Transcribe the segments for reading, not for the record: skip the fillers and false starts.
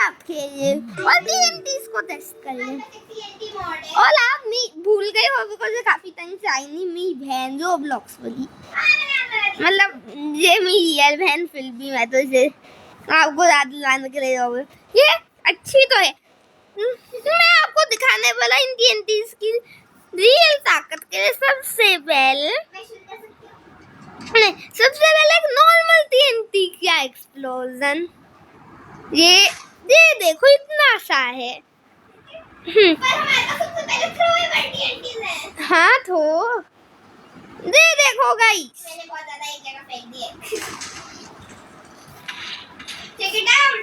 आप खेलिए और TNTs को टेस्ट कर ले। और आप नहीं भूल गए हो बिकॉज़ काफी टाइम से आई नहीं मी बहन जो ब्लॉग्स वाली, मतलब ये मी रियल बहन फिर भी मैं तो इसे आपको याद दिलाने के लिए जाऊंगा। ये अच्छी तो है। मैं आपको दिखाने वाला इन TNTs की रियल ताकत के लिए सबसे पहले एक नॉर्मल TNT क्या एक्सप्लोजन। ये देखो इतना सा है। पर हमारे पास सबसे पहले थ्रोएबल TNTs हैं। हाँ तो देखो गाइस मैंने बहुत ज्यादा एक जगह फेंक दिए। Check it out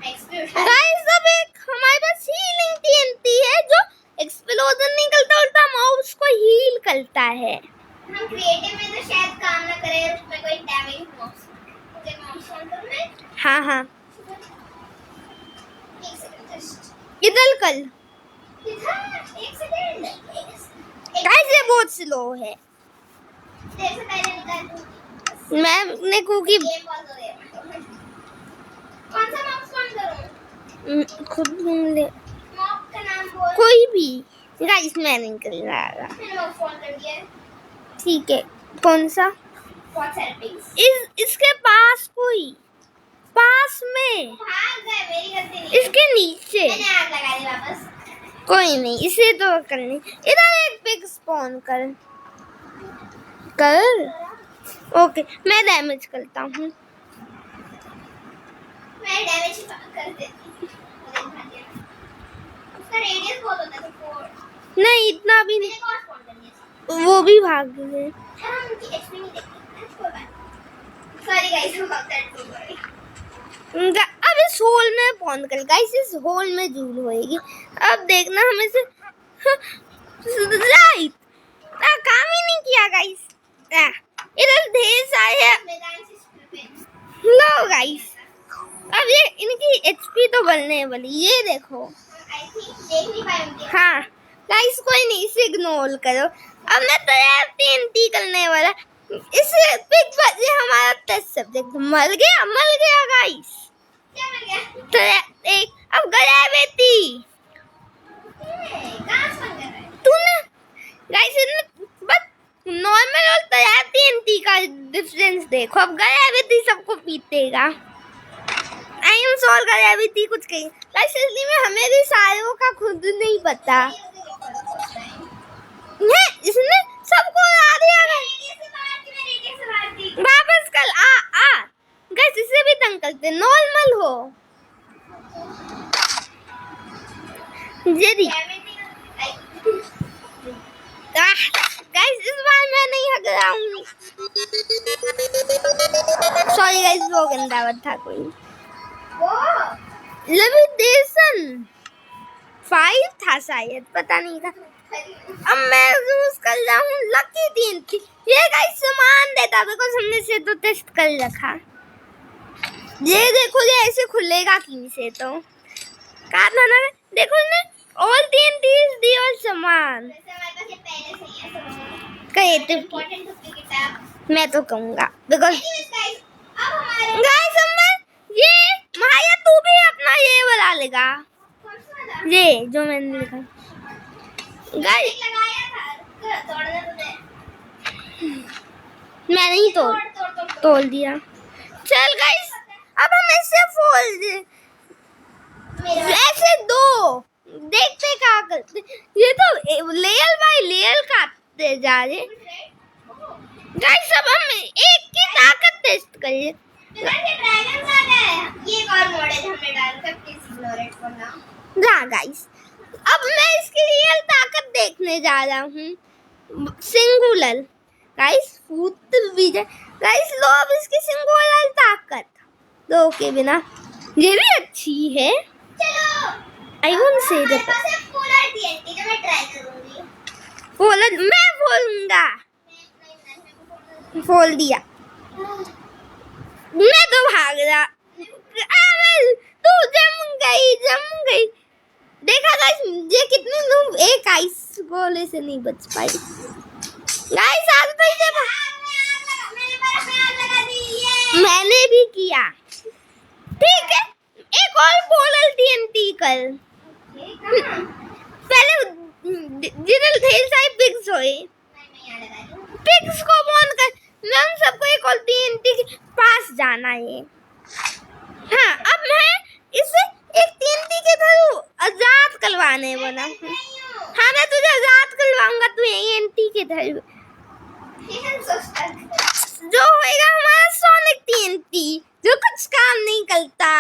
guys. अब एक हमारे पास हीलिंग TNT है जो एक्सप्लोजन नहीं करता उल्टा माउस को हील करता है। हम क्रिएटिव में तो शायद काम ना करे, उसमें कोई डैमेज माउस मुझे माउस ऑन करना है। हाँ हाँ एक सेकंड जस्ट इधर कर एक सेकंड गाइस ये बहुत स्लो है। देर से पहले निकाल मैंने कुकी गेम पॉज हो गया। कौन सा माउस ऑन करूं? खुद ढूंढ ले माउस का नाम बोल कोई भी गाइस। मैं नहीं कर रहा। मैंने माउस ऑन कर दिया है। ठीक है कौन सा इसके पास कोई पास में भाग गए मेरी गलती नहीं। इसके नीचे मैंने आग लगा दी वापस। कोई नहीं इसे तो करनी। इधर एक पिग स्पॉन कर ओके मैं डैमेज करता हूँ। मैं डैमेज कर देती उसका रेडियस बहुत होता है। नहीं इतना भी नहीं। वो भी भाग गए। अब इस होल में पहुंच गए गाइस। इस होल में जूल होएगी। अब देखना हमें से राइट काम ही नहीं किया गाइस। इधर ढेर सारे लो गाइस। अब ये इनकी HP तो बढ़ने वाली। ये देखो हाँ गाइस कोई नहीं इसे इग्नोर करो। अब मैं तैयार TNT करने वाला। इसे पिक पर ये हमारा टेस्ट सब्जेक्ट मर गया गाइस। क्या मर गया? तो एक अब ग्रेविटी तूने गाइस बस नॉर्मल और तैयार TNT का डिफरेंस देखो। अब ग्रेविटी सबको पीतेगा। आई एम सॉरी ग्रेविटी कुछ कही गाइस इसलिए में हमें भी सारों का खुद नहीं पता। इसने सबको आ दिया वापस कल आ गाइस। इसे भी तंग करते नॉर्मल हो जल्दी गाइस। इस बार मैं नहीं हग रहा हूँ। सॉरी गाइस वो गंदा वर्ड था कोई। लेविटेशन 5 था शायद पता नहीं था। अब मैं यूज कर रहा हूँ लकी TNT। ये गाइस सामान देता बिकॉज़ हमने से तो टेस्ट कर रखा। ये देखो ये ऐसे खुलेगा की से तो कहा था ना देखो ने और TNTs दी और सामान क्रिएटिव मैं तो कहूँगा बिकॉज़ गाइस ये माया तू भी अपना ये वाला लेगा। ये जो मैंने लिखा गाइस मैंने ही तोड़ दिया। चल गाइस अब हम इससे फोल्ड ऐसे दो देखते क्या करते। ये तो लेयर बाय लेयर काटते जा रहे गाइस। अब हम एक की ताकत टेस्ट करिए। ये एक और मोड है हमने डाल सकते इग्नोरेट करना गाइस। अब मैं इसकी रियल ताकत देखने जा रहा हूँ। सिंगुलर गाइस फूट भी गाइस लो अब इसकी सिंगुलर ताकत दो के बिना ये भी अच्छी है। चलो I won't say that polar TNT जो मैं ट्राई करूंगी। पोलर मैं बोलूंगा बोल दिया। मैं तो भाग रहा। तू जम गई देखा गाइस ये कितने लोग एक आइस गोले से नहीं बच पाई गाइस। आज तो इसे मैंने भी किया ठीक है। कर। पहले जिधर ढेर सारी पिग्स होए, पिग्स को बॉन कर। मैं उन सबको एक और TNT के पास जाना है। हाँ, अब मैं इसे एक TNT के थ्रू आजाद करवाने वाला हूँ। हाँ, मैं तुझे आजाद करवाऊंगा, तू TNT के थ्रू जो होएगा हमारा सोनिक TNT, जो कुछ काम नहीं करता,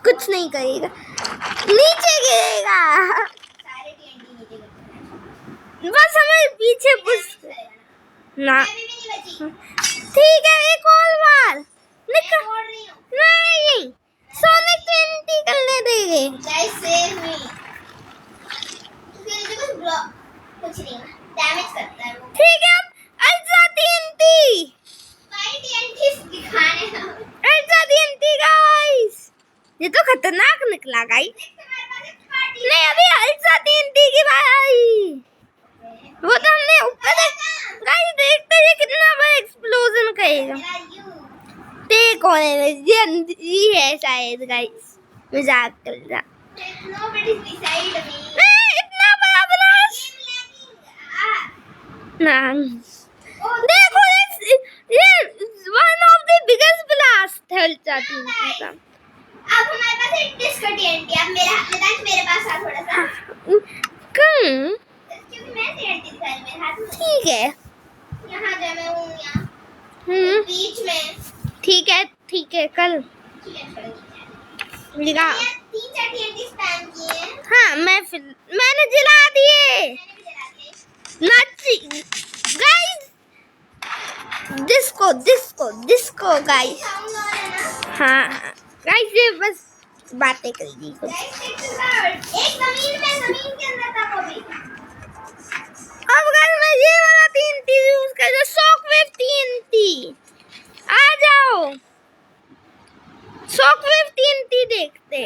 कुछ नहीं करेगा, नीचे गिरेगा। बस हमारे पीछे पुश ना। ठीक है, एक और बार निकल। नहीं, सोनिक TNT करने देंगे। ठीक है, ultra TNT, ultra TNT guys, ये तो खतरनाक निकला गाइस। नहीं, अभी अल्ट्रा TNT की बात आई, वो तो हमने ऊपर गाइस देखते हैं कितना बड़ा एक्सप्लोजन करेगा। देख कौन है, ये है शायद गाइस, मजाक कर रहा। इतना बड़ा ब्लास्ट ना, देखो ये one of the biggest blast है अल्ट्रा TNT का। अब हमारे पास एक डिस्को TNT, अब मेरे पास आ थोड़ा सा, क्यों? क्योंकि मैं TNT दिखा रही मेरे हाथ में। ठीक है, यहाँ जो मैं हूँ, यहाँ बीच में। ठीक है कल लिखा। 3-4 TNT स्पैम किए हैं। हाँ, मैंने जला दिए। नाची गाइस, डिस्को गाइस। हाँ गाइस, ये बस बातें कर दी कुछ। एक जमीन के अंदर था वो भी। अब गाइस मैं ये वाला TNT यूज कर रहा हूँ, शॉकवेव TNT। आ जाओ, शॉकवेव TNT देखते।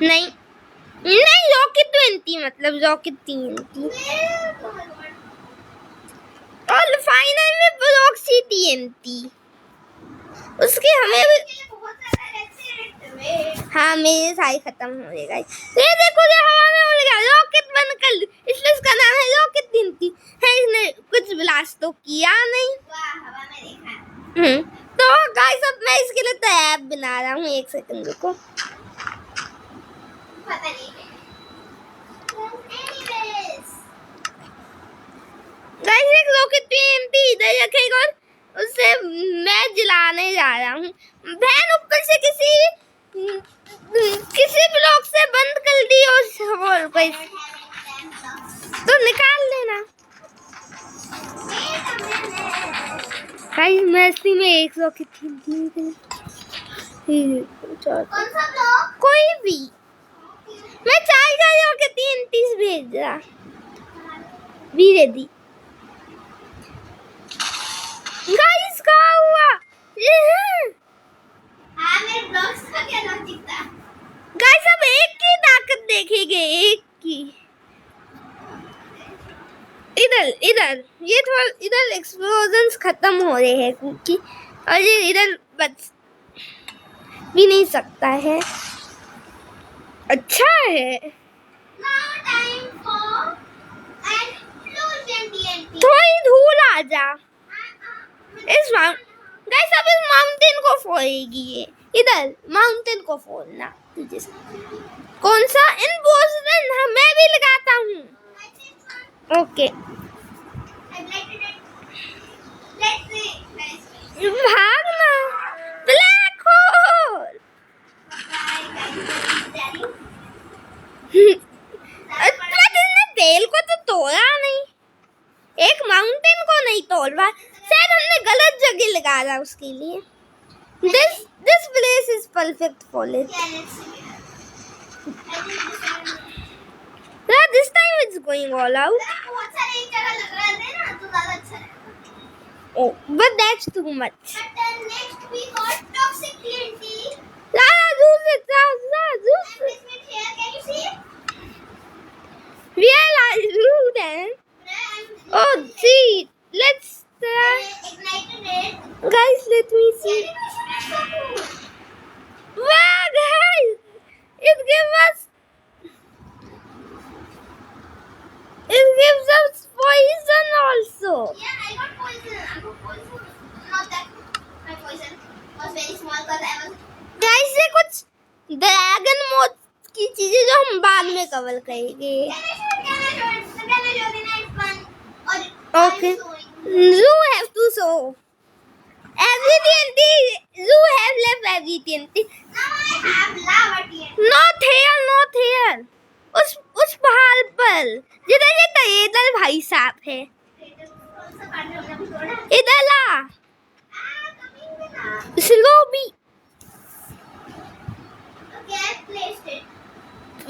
नहीं, रॉकेट TNT, मतलब रॉकेट TNT। और फाइनल में ब्लॉक्सी TNT, उसके हमें हाँ, मेरे सारे खत्म हो गए गाइस। ये देखो, ये हवा में उड़ गया, रॉकेट बनकर, इसलिए इसका नाम है रॉकेट TNT है। इसने कुछ ब्लास्ट तो किया नहीं। हवा में देखा। तो गाइस अब मैं इसके लिए टैब बना रहा हूँ, एक सेकंड रुको। पता नहीं है। गाइस एक रॉकेट TNT इधर रखेगा और उससे मैं जलाने जा रहा हूँ। बहन ऊपर से किसी ब्लॉक से बंद कर दी और तो निकाल लेना। गाइस मैं इसी में एक रॉकेट TNT कोई भी, मैं 4 रॉकेट TNT भेज रहा। बी रेडी गाइस, क्या हुआ? हाँ, मेरे ब्लॉक्स का क्या लॉजिक था? गाइस अब एक की ताकत देखेंगे, एक की। इधर ये थोड़ा इधर एक्सप्लोजन्स खत्म हो रहे हैं क्योंकि, और ये इधर बच भी नहीं सकता है। अच्छा है। Now time for an explosion TNT. थोड़ी धूल आ जा इस गाइस, अब इस माउंटेन को फोड़ेगी ये। इधर माउंटेन को फोड़ना तुझे। कौन सा? इम्पोसिबल। हाँ, मैं भी लगाता हूँ। ओके, भागना। Black hole. तुमने तेल को तो तोड़ा नहीं, एक माउंटेन को नहीं तोड़ा, शायद हमने गलत जगह लगा रहा उसके लिए। This place is perfect for it. Yeah, this time it's going all out. Oh, but that's too much. Next we got toxic TNT. Use it. Can you see? Where are you then? Oh, see. Let's try. Ignited it. Guys, let me see. Wow, guys. because I was. Guys ये कुछ dragon mode की चीजें जो हम बाद में cover करेंगे. Can I show the next one? Or Okay. I'm showing. You have to show. Every TNT. You have left every TNT. Now I have lava TNT. Not here, not here. उस पहाड़ पर जिधर ये इधर भाई साहब है. कौन सा पार्ट हमने अभी तोड़ा? इधर ला. Coming with us. Slow भी. Okay, I placed it.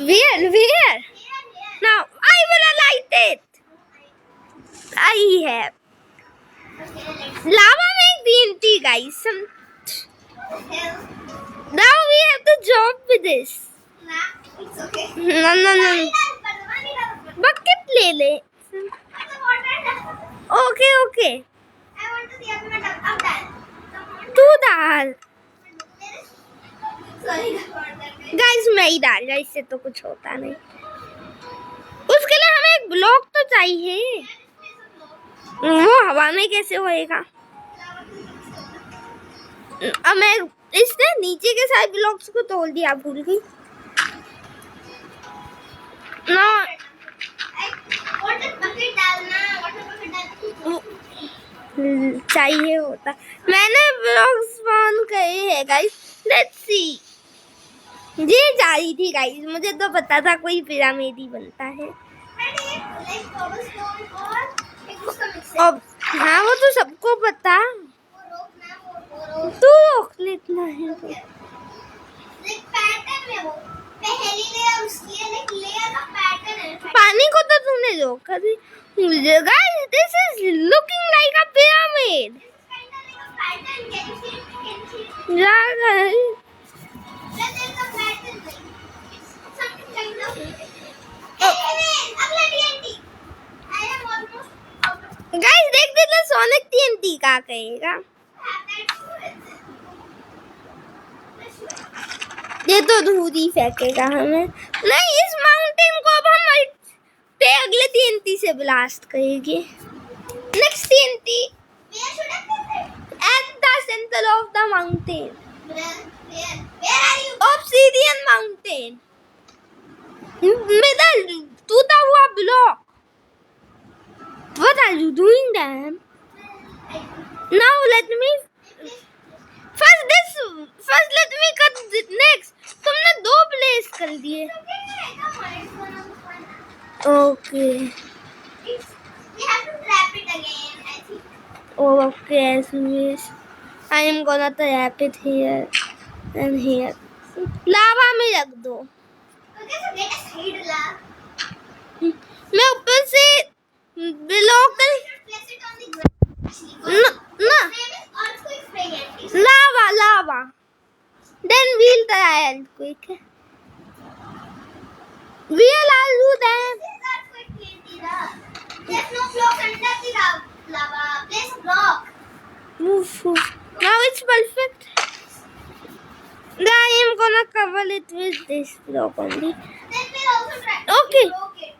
Where? Here. Now I will light it. I have. Okay, let's. Lava में TNT guys. Hell. Now we have to jump with this. Nah, it's okay. No. Bucket ले ले. Okay. I want to see up my duck. I'm done. तू डाल. Sorry, the guys मैं ही डाल. इससे तो कुछ होता नहीं. उसके लिए हमें एक ब्लॉक तो चाहिए. वो हवा में कैसे होएगा? अब मैं इसने नीचे के सारे ब्लॉक्स को तोड़ दिया. भूल गई. ना वाटर बकेट डालना. वाटर बकेट डाल. चाहिए होता. मैंने ब्लॉक्स स्पॉन करे हैं गाइस. Let's see. ये जा रही थी गाइस. मुझे तो पता था कोई पिरामिड ही बनता है. लाइक कोबलस्टोन और एक उसका मिक्स है. अब हाँ वो तो सबको पता. वो रोकना वो रोक. तू रोक लेना है. लाइक पैटर्न में वो पहली लेयर उसकी है. लाइक लेयर का पैटर्न है. पानी को तो तूने रोका थी. Guys this is looking like a pyramid. Kind of like a pattern. Can you see? Can you see? जा गई. There's a pattern. It's something kind of. Hey, अगला TNT. I am almost out of. Guys देख दे sonic TNT का कहेगा. ये तो धूरी फेंकेगा हमें. नहीं इस माउंटेन को अब हम पे अगले TNT से ब्लास्ट करेंगे. Next TNT Where should I put it? at the center of the mountain. Where are you? Obsidian mountain. Middle टूटा हुआ block. What are you doing then? Now let me first let me cut it next. तुमने दो place कर दिए. Okay. We have to trap it again, I think. Okay, yes. I am gonna trap it here and here. लावा में रख दो. Okay, so get a side la. मैं ऊपर से ब्लॉक कर. Place it on the ground. ना Name is earthquake spaghetti. Lava. Then we'll try earthquake. We'll do that. This is earthquake TNT la. There's no blocks under the lava. Place a block. Oof. Now it's perfect. I am gonna cover it with this block only. Then we'll also try. Okay. Okay.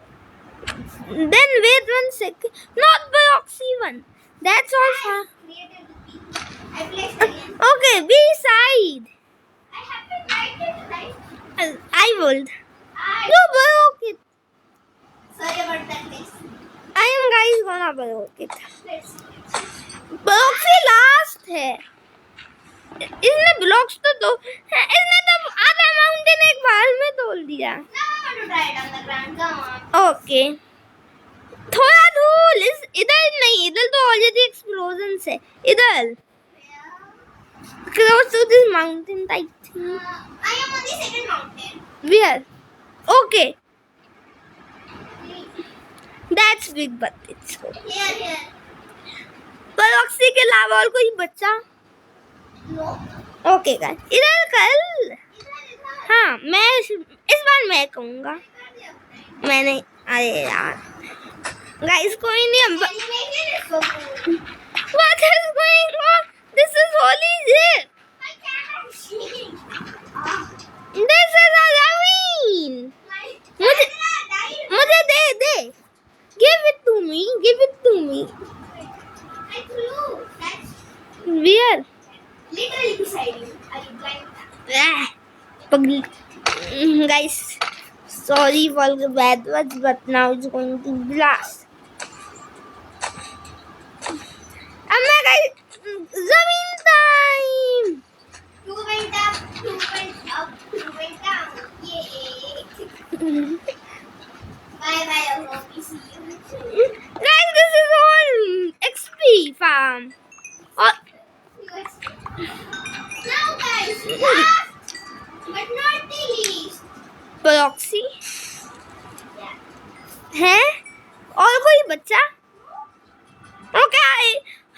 Then wait 1 second. Not blocks even. That's all far. Created the peak. I placed again. Okay, be side. I have to write it right. I will. I. You broke it. Sorry about that place. I am guys gonna broke it. Let's. Block से last है. इसने blocks तो दो. इसने तो आधा mountain एक बार में तोड़ दिया. Now I want to try it on the ground. Come on. Okay. थोड़ा धूल इधर नहीं. इधर तो ऑलरेडी एक्सप्लोजन है. इधर close to this mountain type thing. I am on the second mountain. Where? Okay. That's big but it's okay. Here. ब्लॉक्सी के अलावा और कोई बच्चा? No. ओके गाइस इधर कर. हाँ मैं इस बार मैं कहूँगा. मैंने अरे यार गाइस कोई नहीं. हम Animation is so cool. What is going on? This is holy shit. My camera is shaking. This is a ravine. My मुझे camera died. मुझे दे. Give it to me. I flew. That's Where? literally beside you. Are you blind? Guys, sorry for the bad words, but now it's going to blast. Amma guys, Zameen time. 2 went up, 2 went up, 2 went down. Yay! Bye bye, I hope we see you. Guys, this is all XP farm. Oh, Now guys, last but not the least. proxy Yeah. है और कोई बच्चा? Okay,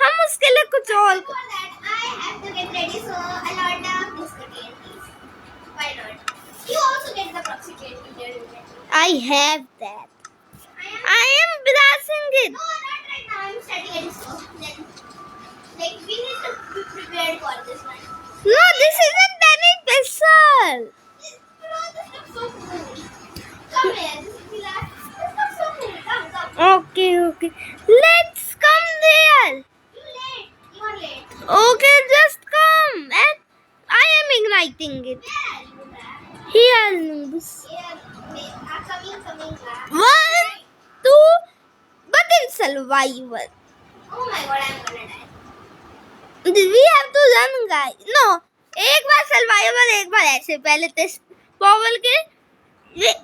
हम उसके लिए कुछ और. For that, I have to get ready, so I'll order biscuit candies. Why not? You also get the proxy candy there. I have that. I I am blasting it. no, not right now. I'm studying, so then, like, we need to be prepared for this one. No, this isn't any special. This looks so cool. Come here, this is the last. This looks so cool. Come. Okay, okay. Let's come there. You late. You are late. Okay, just come. And I am igniting it. Where are you, Brad? Here, noobs. Here, wait. Coming, Brad. 1, 2, but in survival. Oh my god, I'm gonna die. We have to run, guys. No, एक बार survival, एक बार ऐसे. पहले test Powell के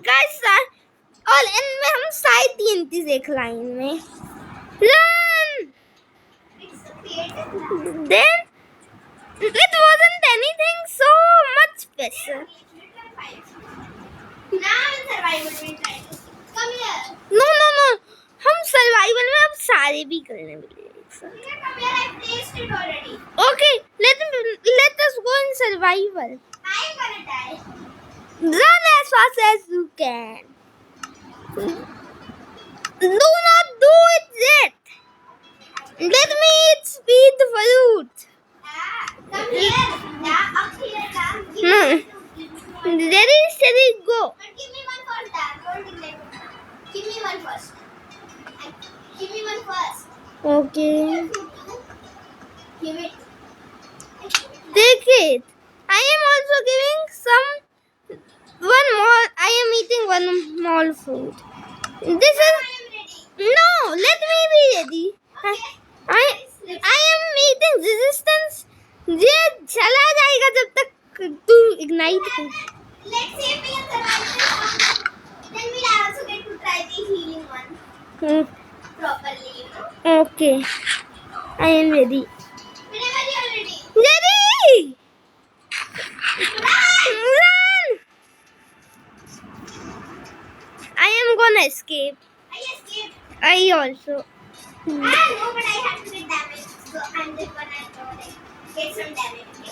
guys और इनमें हम side 3 चीज एक लाइन में run. It's so creative. Then it wasn't anything so much special. Now in survival we'll try this. Come here. No, हम सर्वाइवल में अब सारे भी करने वाले हैं. Come here, I've tasted already. Okay, let us go in survival. I'm gonna die. Run as fast as you can. Do not do it yet. Let me eat speed fruit. Come here. Up here, No. But Ready, steady, go. give me one first, Dad. Don't neglect it. Give me one first. Give me one first. Okay. Give it. Take it. I am also giving one more. I am eating one more food. This I is am ready. no. Let me be ready. Okay. I am eating resistance. ये चला जाएगा जब तक तू ignite कर. Let's see if we can survive this one. Then we'll also get to try the healing one properly, you know. Okay. I am ready. Whenever you're ready. Ready. Run. I am gonna escape. I escaped. I also. I know, but I have to get damage. So I'm just gonna go like get some damage.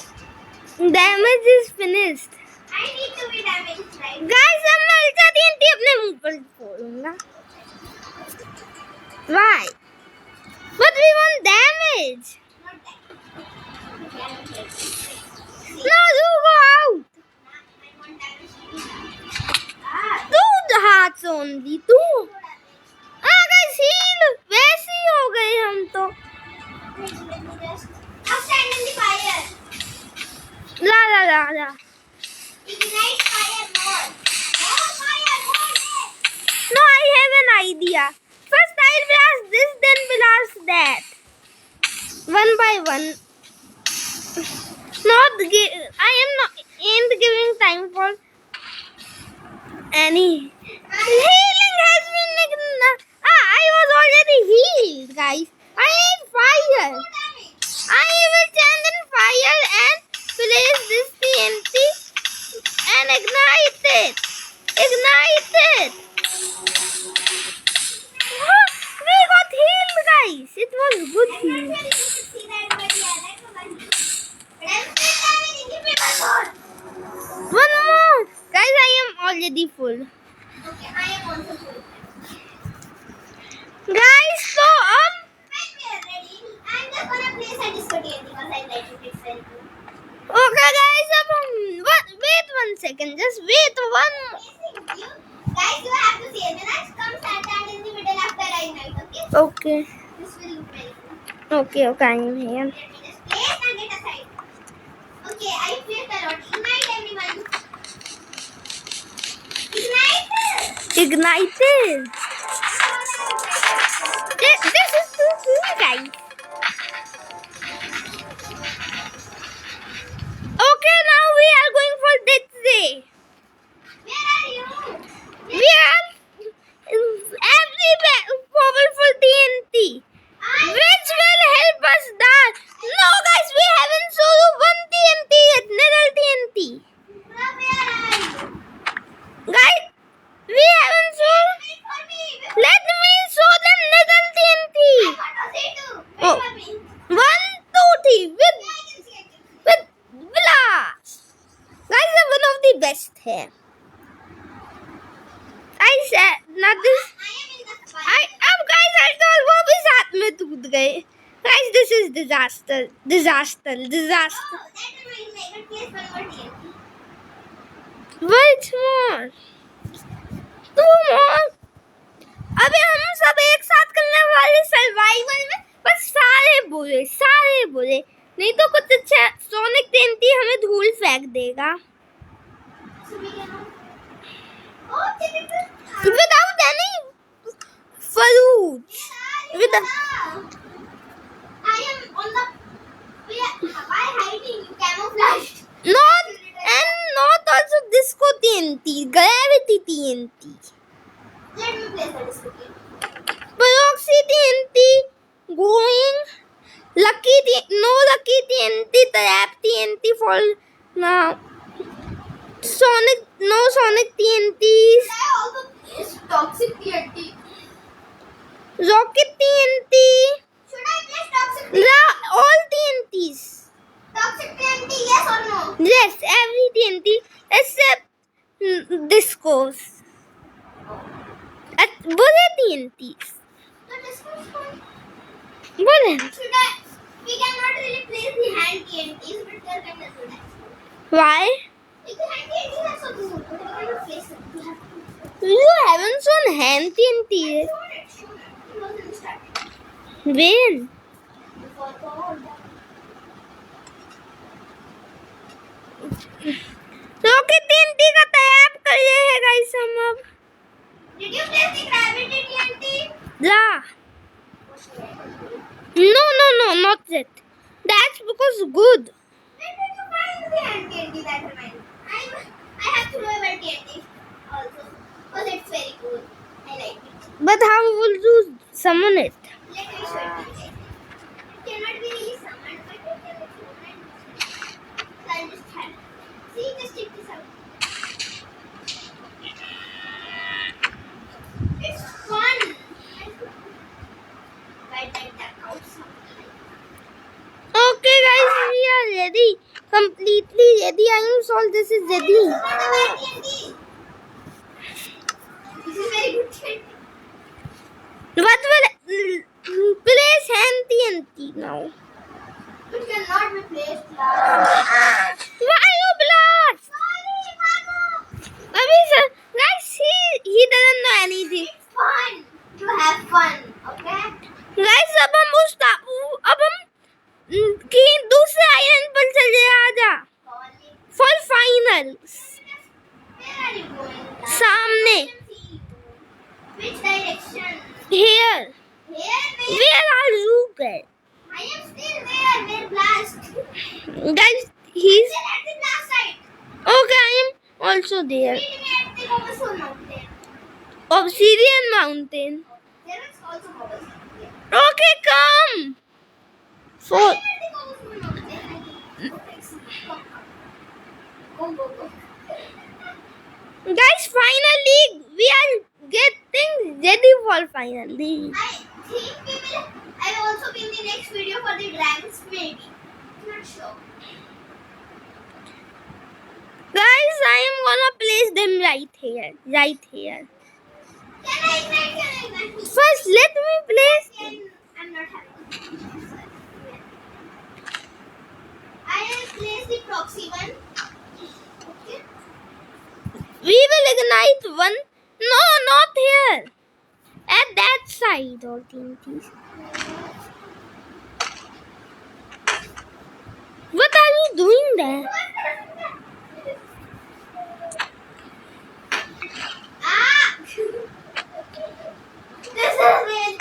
Okay? Damage is finished. I need to be damaged, right? Guys, अब मैं ultra TNT अपने मुंह पर फोड़ूंगा. Why? But we want damage. Not that. Okay, I'm okay. No, you go out. I want damage. Ah, Two hearts only. Two. Guys, heal. वैसे ही हो गए हम तो. wait, let me just. Now stand in the fire. La. Ignite fire more. More fire, more. No, I have an idea. First I'll blast this, then blast that. One by one. I am not ain't giving time for any. Healing has been I was already healed, guys. I need fire. More damage. I will stand in fire and place this TNT and ignite it. We got healed, guys. It was good I'm heal. not sure if you could see that, but yeah, that was one. But I'm still damaging. Give me one more. One more. Guys, I am already full. Okay, I am also full. Guys, so When we are ready, I'm just gonna place a disco TNT because I like it. It's very cool. okay, guys. Wait 1 second. Just wait one. Amazing. Guys, you have to see it. Then I come stand in the middle after I ignite. Okay? Okay. This will look very cool. Okay, I am here. Let me just place and get aside. Okay. Okay, I placed a lot. Ignite everyone. Ignite. Ignited. This is too cool, guys. Okay, now we are going for this day. Where are you? We are every powerful TNT, which will help us die. No, guys, we haven't solo one TNT yet. Nether TNT. Bro, where are you? Guys, we haven't solo. Wait for me. Let me show them Nether TNT. I want to see too. Wait Oh. for me. 1, 2, 3 with Yeah, I can see it. with blast. Guys, are one of the best here. I said not this. I am in the spot. अब guys I thought वो भी साथ में टूट गए. Guys, this is disaster. Oh, that reminds me. I will place one more TNT. Wait more. 2 more. अबे हम सब एक साथ करने वाले सर्वाइवल में बस सारे बुरे नहीं तो कुछ अच्छा सोनिक टेंटी हमें धूल फेंक देगा. So we can. Oh, typical. Without any fruits. With I am on the. Why hiding? Camouflage. Not also disco TNT, gravity TNT, Let me place the disco TNT. proxy TNT, going no lucky TNT, trap TNT fall now. No Sonic TNTs, I also place toxic TNT. rocket TNT, Should I place toxic TNT? all TNTs. Toxic TNT, yes or no? Yes, every TNT except discos. बुरे TNTs. The disco is fine. बुरे. Should I? We cannot really place the hand TNTs, but there can do that. Why? If the hand TNTs are so good, we cannot place them. We have to. You haven't shown hand TNT yet. Show it. It was in the starting. When? Before the whole time. Rocket TNT का तैयार कर रहे हैं guys हम अब. Did you place the gravity TNT? Yeah. No, not yet. That's because good. Where did you find the hand TNT that reminds me? I have to know about TNT also. Because it's very cool. I like it. But how will you summon it? Let me show it to you. It cannot be really summoned, but it can be summoned. So I'll just try. See, just check this out. It's fun. Right, that out something. Okay, guys, we are ready. Completely ready. I am sure this is ready. This is not a bad TNT. This is very good TNT. What will place hand TNT now? It cannot be placed last. Why you blast? Sorry, Manu. Abhi sir, guys, he doesn't know anything. It's fun to have fun, okay? Guys, अब हम कि दूसरे island पर चले आजा Calling. For finals. Where are you going? सामने. I can see you. Which direction? Here. Here, where? Where are you, guys? I am still there. Where blast? Guys, he's Still at the blast side. okay. I am also there. Meet me at the Cobblestone Mountain. Obsidian Mountain. There is also Cobblestone. Yeah. Okay, come. I am For at the Cobblestone Mountain. Go. guys, finally we are getting ready for finally. I think we will. I will also be in the next video for the dragons, maybe. Not sure. Guys, I am gonna place them right here. Can I ignite? First, let me place. I'm not happy. I will place the proxy one. Okay. We will ignite one. No, not here. At that side, all TNTs. What are you doing there? Ah! This is wait.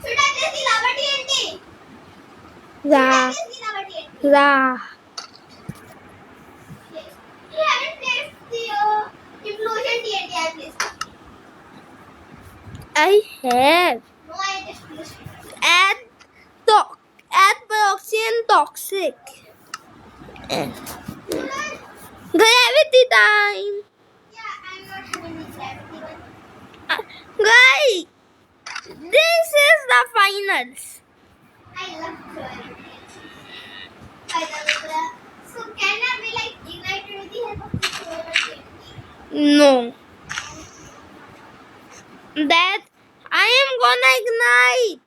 Should I place the lava TNT? Yeah. Should I place the lava TNT? Yeah. Yes. You haven't placed the implosion TNT. I placed it. I have. No, I just placed it. Add proxy and toxic. Gravity time. Yeah, I'm not having the gravity one. Guys, this is the finals. I love gravity. By the way, so can I be like ignited with the help of the gravity? No. That I am gonna ignite.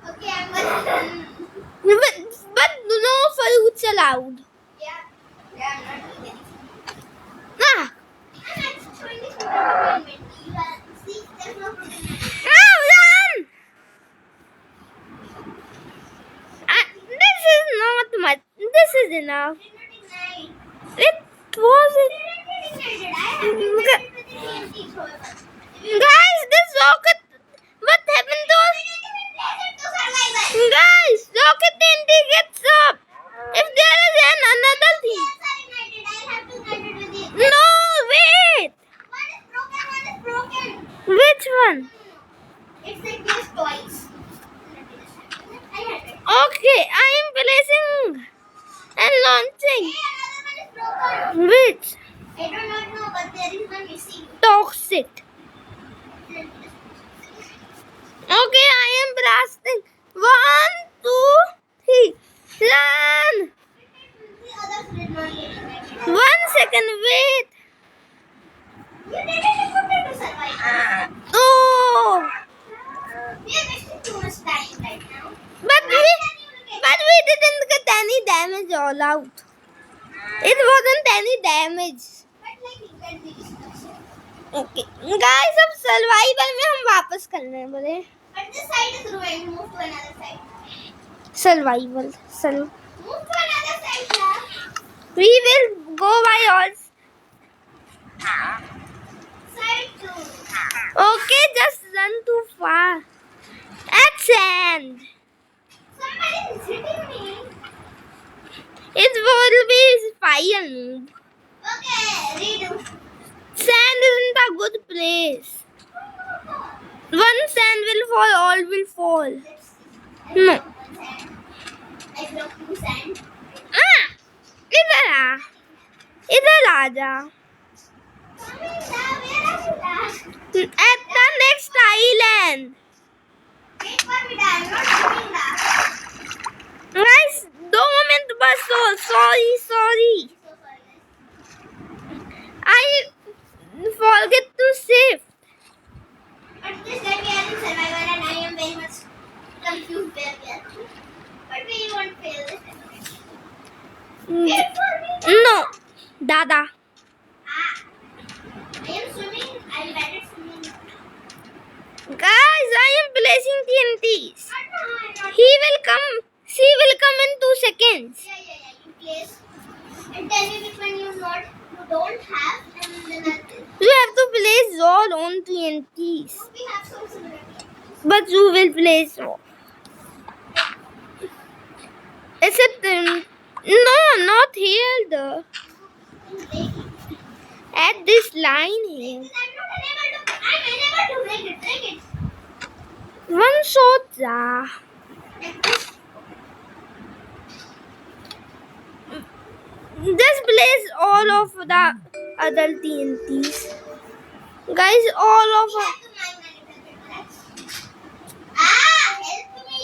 Okay, I'm gonna. But no fruits allowed. Yeah. Yeah, I'm not doing anything. Ah, I'm actually showing the photo of the inventory. See, there's no photo in it. run! This is not much. This is enough. Did not ignite. It was it. Did not ignited. I have ignited with the TNT thrower. Guys, this rocket. What happened to us? Guys, rocket TNT gets up. If there is another thing. Yes, I ignited. I'll have to ignite it with the. No, wait. One is broken, one is broken. Which one? It's like this twice. I had it. Okay, I am placing and launching. Hey, another one is broken. Which? I do not know, but there is one missing. Toxic. Okay, I am blasting. 1, 2, 3. Run! The others did not get ignited. 1 second, wait. You did it to survive. Oh, We are wasting too much time right now. but we didn't get any damage all out. It wasn't any damage. But like you can be discussed. Okay, guys, अब survival में हम वापस करने बोले. But this side is ruined. Move to another side. Survival. Move to another side, yeah. We will go by all. Side 2. Okay, just run too far. At sand. Somebody is hitting me. It will be fire noob. Okay, redo. Sand isn't a good place. One sand will fall, all will fall. Let's see. No. I broke 2 sand. Ah, इधर आ जा. Kamila, where are you at? At the next island. Wait for me, Dad. I'm not coming back. Guys, 2 minute बस. Sorry. So sorry, guys. I forget to save. But this time we are in survival and I am very much confused where we are. But we won't fail this time. Wait for me. No, Dada. Ah. I am swimming. I'm bad at swimming. Guys, I am placing TNTs. No, I'm not. He will come. She will come in 2 seconds. Yeah. You place. And tell me which one you don't have. And then I'll place. You have to place your own TNTs. So we have some similar. But you will place all. Except, no, not here. At this line here. I'm unable to break it. One shot. Yeah. Like this. Just place all of the other TNTs. Guys, all of Help me.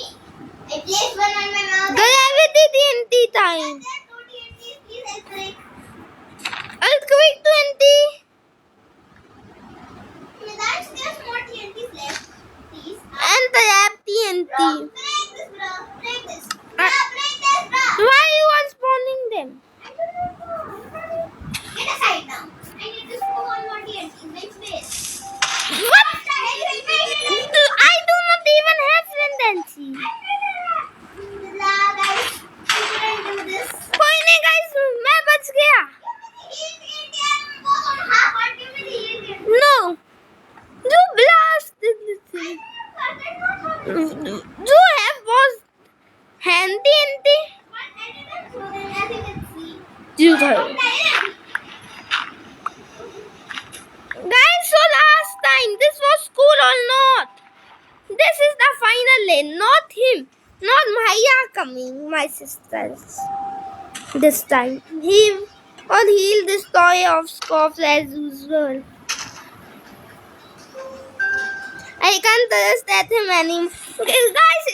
I placed one on my mouth. gravity TNT time. There are 2 TNTs. Please help me. Earthquake 20. There's more TNTs left. Please. And trap TNT. Bro, break this, bro. Break this. Bro, break this, bro. Why you are spawning them? I don't know. Get aside now. I need to score one more TNT. Make space. What? I do not even have redundancy. Guys, Guys, so last time, this was school or not? This is the final lane, not him. Not Maya coming, my sisters. This time. He'll destroy of scoffs as usual. I can't understand him anymore. Okay, guys,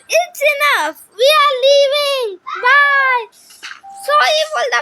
it's enough. We are leaving. Bye. Sorry for the